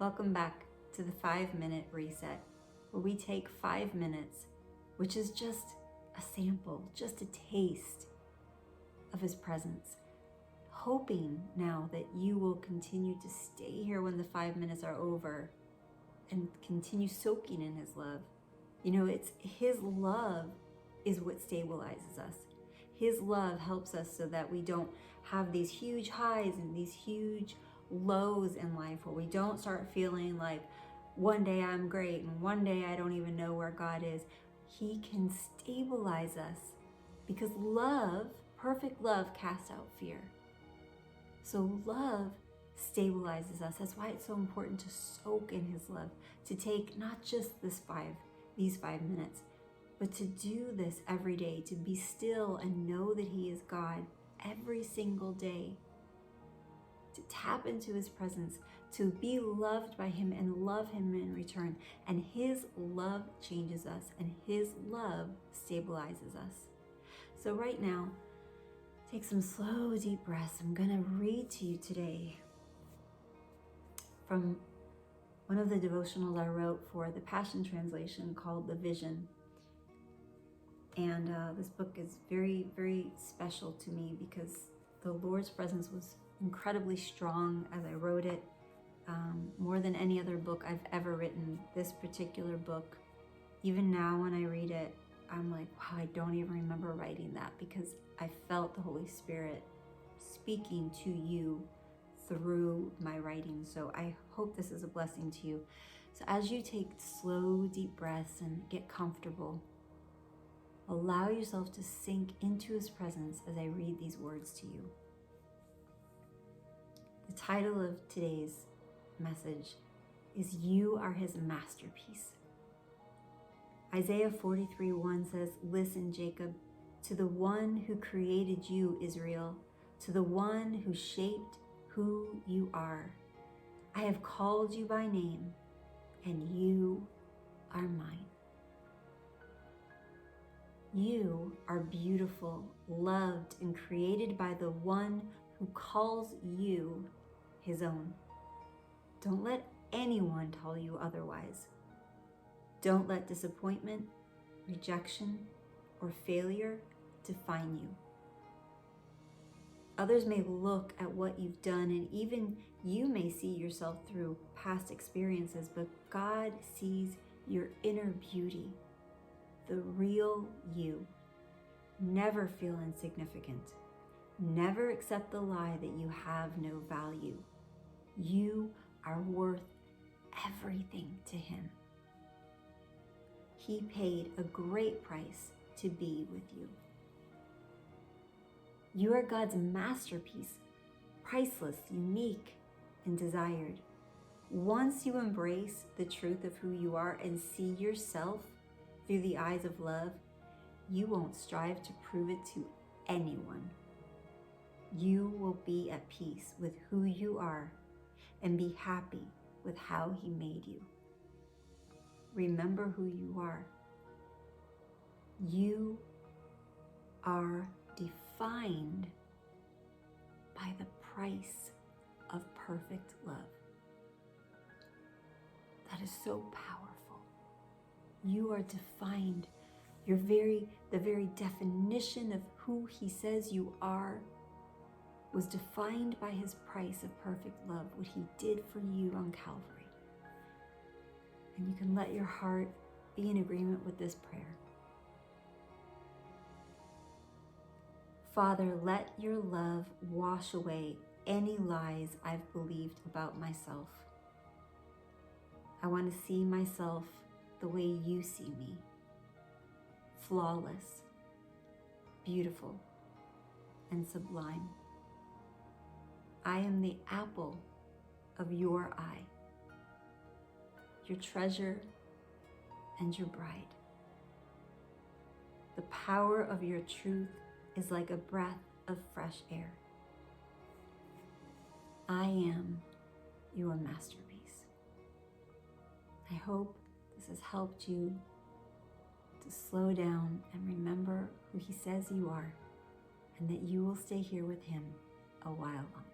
Welcome back to the 5-minute reset, where we take 5 minutes, which is just a sample, just a taste of His presence, hoping now that you will continue to stay here when the 5 minutes are over and continue soaking in His love. You know, it's His love is what stabilizes us. His love helps us so that we don't have these huge highs and these huge lows in life, where we don't start feeling like one day I'm great and one day I don't even know where God is. He can stabilize us because love, perfect love, casts out fear. So love stabilizes us. That's why it's so important to soak in His love, to take not just these 5 minutes, but to do this every day, to be still and know that He is God every single day, to tap into His presence, to be loved by Him and love Him in return. And His love changes us and His love stabilizes us. So right now, take some slow, deep breaths. I'm going to read to you today from one of the devotionals I wrote for the Passion Translation called The Vision. And this book is very, very special to me because the Lord's presence was incredibly strong as I wrote it. More than any other book I've ever written, this particular book, even now when I read it, I'm like, wow, I don't even remember writing that, because I felt the Holy Spirit speaking to you through my writing. So I hope this is a blessing to you. So as you take slow, deep breaths and get comfortable, allow yourself to sink into His presence as I read these words to you. The title of today's message is You Are His Masterpiece. Isaiah 43:1 says, "Listen, Jacob, to the one who created you, Israel, to the one who shaped who you are. I have called you by name, and you are mine." You are beautiful, loved, and created by the one who calls you His own. Don't let anyone tell you otherwise. Don't let disappointment, rejection, or failure define you. Others may look at what you've done, and even you may see yourself through past experiences, but God sees your inner beauty, the real you. Never feel insignificant. Never accept the lie that you have no value. You are worth everything to Him. He paid a great price to be with you. You are God's masterpiece, priceless, unique, and desired. Once you embrace the truth of who you are and see yourself through the eyes of love, you won't strive to prove it to anyone. You will be at peace with who you are and be happy with how He made you. Remember who you are. You are defined by the price of perfect love. That is so powerful. You are defined. The very definition of who He says you are was defined by His price of perfect love, what He did for you on Calvary. And you can let your heart be in agreement with this prayer. Father, let your love wash away any lies I've believed about myself. I want to see myself the way you see me. Flawless, beautiful, and sublime. I am the apple of your eye, your treasure and your bride. The power of your truth is like a breath of fresh air. I am your masterpiece. I hope this has helped you to slow down and remember who He says you are, and that you will stay here with Him a while longer.